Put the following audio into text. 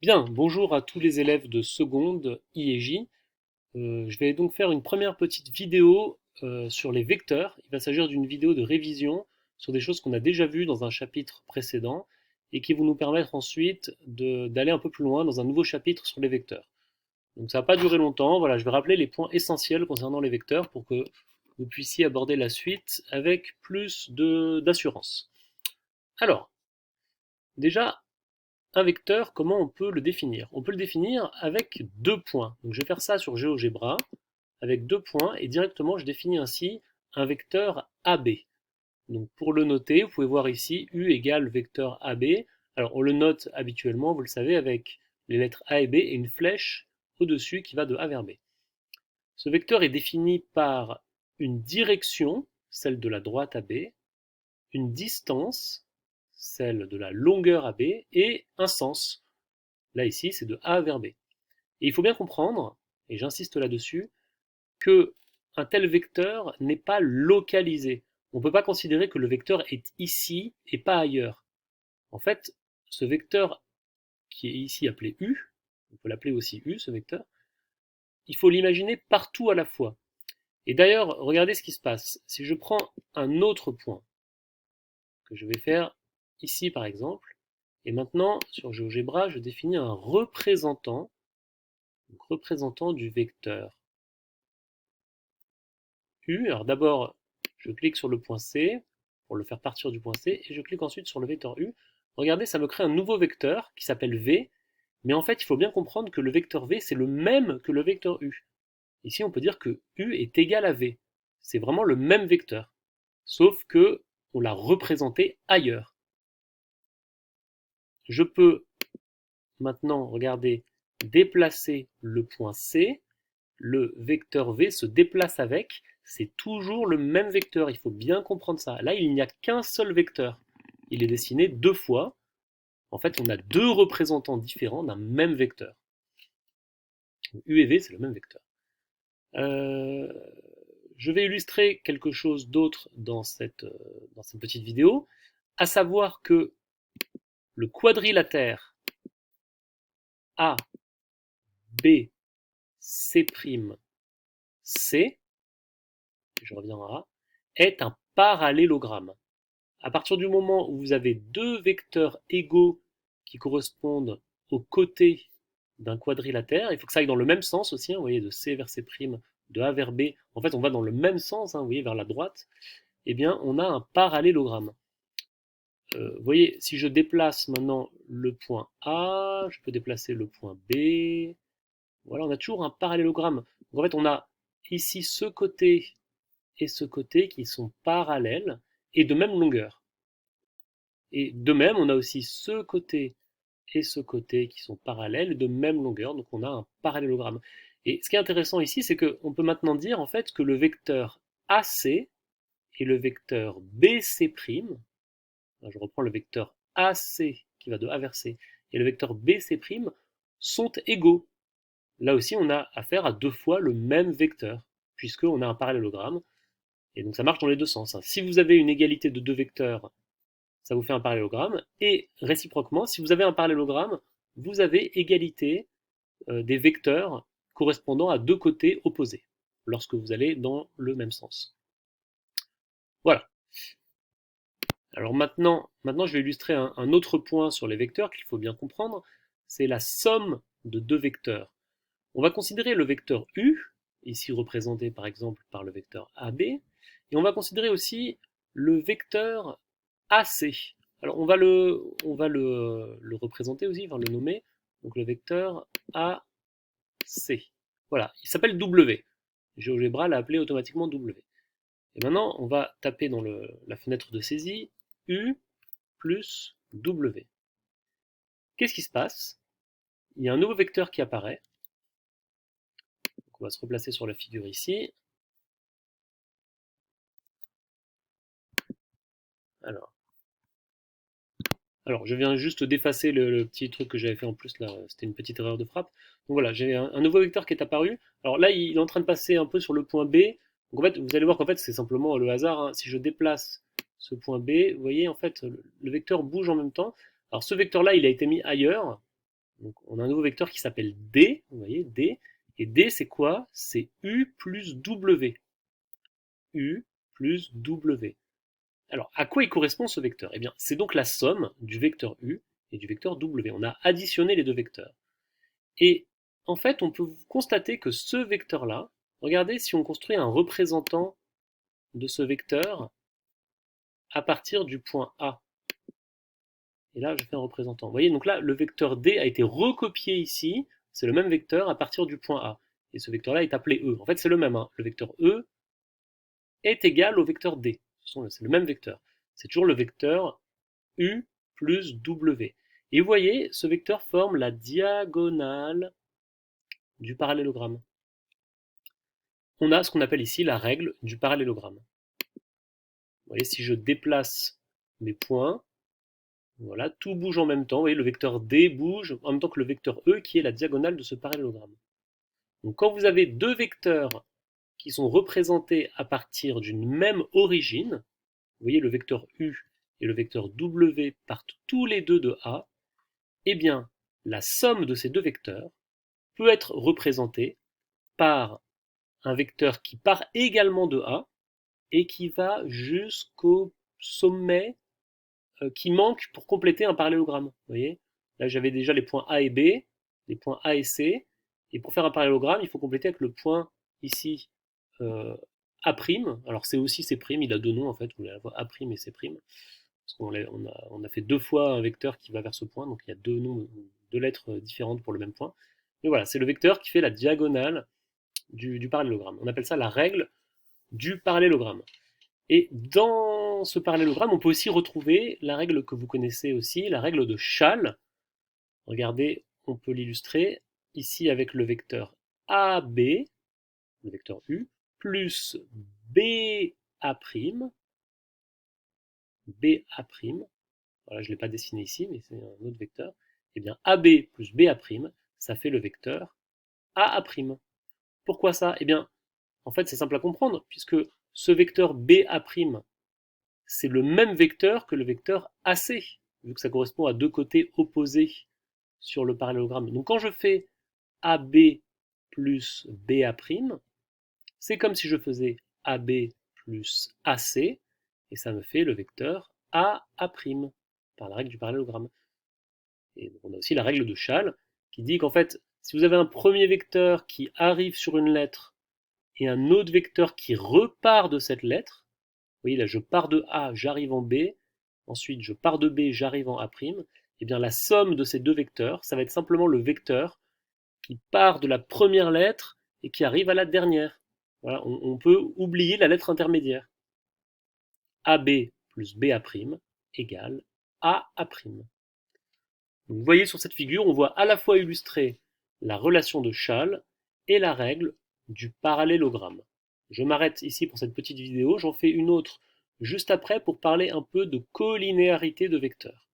Bien, bonjour à tous les élèves de seconde I et J. Je vais donc faire une première petite vidéo sur les vecteurs. Il va s'agir d'une vidéo de révision sur des choses qu'on a déjà vues dans un chapitre précédent et qui vont nous permettre ensuite d'aller un peu plus loin dans un nouveau chapitre sur les vecteurs. Donc ça va pas durer longtemps. Voilà, je vais rappeler les points essentiels concernant les vecteurs pour que vous puissiez aborder la suite avec plus d'assurance. Alors, déjà, un vecteur, comment on peut le définir? On peut le définir avec deux points. Donc je vais faire ça sur GeoGebra avec deux points et directement je définis ainsi un vecteur AB. Donc pour le noter, vous pouvez voir ici U égale vecteur AB. Alors on le note habituellement, vous le savez, avec les lettres A et B et une flèche au-dessus qui va de A vers B. Ce vecteur est défini par une direction, celle de la droite AB, une distance, celle de la longueur AB, et un sens. Là ici, c'est de A vers B. Et il faut bien comprendre, et j'insiste là-dessus, que un tel vecteur n'est pas localisé. On ne peut pas considérer que le vecteur est ici et pas ailleurs. En fait, ce vecteur qui est ici appelé U, on peut l'appeler aussi U, ce vecteur, il faut l'imaginer partout à la fois. Et d'ailleurs, regardez ce qui se passe. Si je prends un autre point, que je vais faire ici par exemple, et maintenant sur GeoGebra, je définis un représentant du vecteur U. Alors d'abord, je clique sur le point C pour le faire partir du point C et je clique ensuite sur le vecteur U. Regardez, ça me crée un nouveau vecteur qui s'appelle V, mais en fait, il faut bien comprendre que le vecteur V, c'est le même que le vecteur U. Ici, on peut dire que U est égal à V. C'est vraiment le même vecteur, sauf que on l'a représenté ailleurs. Je peux maintenant, regardez, déplacer le point C, le vecteur V se déplace avec, c'est toujours le même vecteur, il faut bien comprendre ça. Là, il n'y a qu'un seul vecteur. Il est dessiné deux fois. En fait, on a deux représentants différents d'un même vecteur. U et V, c'est le même vecteur. Euh, je vais illustrer quelque chose d'autre dans cette petite vidéo, à savoir que le quadrilatère A, B, C', C, je reviens à A, est un parallélogramme. À partir du moment où vous avez deux vecteurs égaux qui correspondent aux côtés d'un quadrilatère, il faut que ça aille dans le même sens aussi, hein, vous voyez, de C vers C', de A vers B, en fait on va dans le même sens, hein, vous voyez, vers la droite, eh bien on a un parallélogramme. Vous voyez, si je déplace maintenant le point A, je peux déplacer le point B, voilà, on a toujours un parallélogramme. Donc en fait on a ici ce côté et ce côté qui sont parallèles et de même longueur. Et de même, on a aussi ce côté et ce côté qui sont parallèles de même longueur, donc on a un parallélogramme. Et ce qui est intéressant ici, c'est qu'on peut maintenant dire en fait que le vecteur AC et le vecteur BC', je reprends le vecteur AC qui va de A vers C, et le vecteur BC' sont égaux. Là aussi, on a affaire à deux fois le même vecteur, puisqu'on a un parallélogramme, et donc ça marche dans les deux sens. Si vous avez une égalité de deux vecteurs, ça vous fait un parallélogramme. Et réciproquement, si vous avez un parallélogramme, vous avez égalité des vecteurs correspondant à deux côtés opposés, lorsque vous allez dans le même sens. Voilà. Alors maintenant je vais illustrer un autre point sur les vecteurs qu'il faut bien comprendre, c'est la somme de deux vecteurs. On va considérer le vecteur U, ici représenté par exemple par le vecteur AB, et on va considérer aussi le vecteur AC. Alors on va le représenter aussi, enfin le nommer, donc le vecteur AC. Voilà, il s'appelle W. GeoGebra l'a appelé automatiquement W. Et maintenant, on va taper dans la fenêtre de saisie U plus W. Qu'est-ce qui se passe? Il y a un nouveau vecteur qui apparaît. Donc on va se replacer sur la figure ici. Alors, je viens juste d'effacer le petit truc que j'avais fait en plus là, c'était une petite erreur de frappe. Donc voilà, j'ai un nouveau vecteur qui est apparu. Alors là, il est en train de passer un peu sur le point B. Donc en fait, vous allez voir qu'en fait, c'est simplement le hasard, hein. Si je déplace ce point B, vous voyez, en fait, le vecteur bouge en même temps. Alors ce vecteur-là, il a été mis ailleurs. Donc on a un nouveau vecteur qui s'appelle D, vous voyez, D. Et D, c'est quoi? C'est U plus W. U plus W. Alors, à quoi il correspond ce vecteur? Eh bien, c'est donc la somme du vecteur U et du vecteur W. On a additionné les deux vecteurs. Et en fait, on peut constater que ce vecteur-là, regardez si on construit un représentant de ce vecteur à partir du point A. Et là, je fais un représentant. Vous voyez, donc là, le vecteur D a été recopié ici. C'est le même vecteur à partir du point A. Et ce vecteur-là est appelé E. En fait, c'est le même. Hein. Le vecteur E est égal au vecteur D. C'est le même vecteur. C'est toujours le vecteur U plus W. Et vous voyez, ce vecteur forme la diagonale du parallélogramme. On a ce qu'on appelle ici la règle du parallélogramme. Vous voyez, si je déplace mes points, voilà, tout bouge en même temps. Vous voyez, le vecteur D bouge en même temps que le vecteur E qui est la diagonale de ce parallélogramme. Donc quand vous avez deux vecteurs qui sont représentés à partir d'une même origine, vous voyez le vecteur U et le vecteur W partent tous les deux de A, eh bien la somme de ces deux vecteurs peut être représentée par un vecteur qui part également de A et qui va jusqu'au sommet qui manque pour compléter un parallélogramme. Vous voyez, là j'avais déjà les points A et B, les points A et C, et pour faire un parallélogramme, il faut compléter avec le point ici A', alors c'est aussi C', il a deux noms en fait, vous allez voir A' et C', parce on a fait deux fois un vecteur qui va vers ce point, donc il y a deux noms, deux lettres différentes pour le même point. Mais voilà, c'est le vecteur qui fait la diagonale du parallélogramme. On appelle ça la règle du parallélogramme. Et dans ce parallélogramme, on peut aussi retrouver la règle que vous connaissez aussi, la règle de Schall. Regardez, on peut l'illustrer ici avec le vecteur AB, le vecteur U, plus BA', voilà, je ne l'ai pas dessiné ici, mais c'est un autre vecteur. Eh bien, AB plus BA', ça fait le vecteur AA'. Pourquoi ça? Eh bien, en fait, c'est simple à comprendre, puisque ce vecteur BA', c'est le même vecteur que le vecteur AC, vu que ça correspond à deux côtés opposés sur le parallélogramme. Donc quand je fais AB plus BA', c'est comme si je faisais AB plus AC, et ça me fait le vecteur AA', par la règle du parallélogramme. Et on a aussi la règle de Schall, qui dit qu'en fait, si vous avez un premier vecteur qui arrive sur une lettre, et un autre vecteur qui repart de cette lettre, vous voyez là, je pars de A, j'arrive en B, ensuite je pars de B, j'arrive en A', et bien la somme de ces deux vecteurs, ça va être simplement le vecteur qui part de la première lettre et qui arrive à la dernière. Voilà, on peut oublier la lettre intermédiaire. AB plus BA' égale AA'. Donc, vous voyez sur cette figure, on voit à la fois illustrer la relation de Schall et la règle du parallélogramme. Je m'arrête ici pour cette petite vidéo, j'en fais une autre juste après pour parler un peu de collinéarité de vecteurs.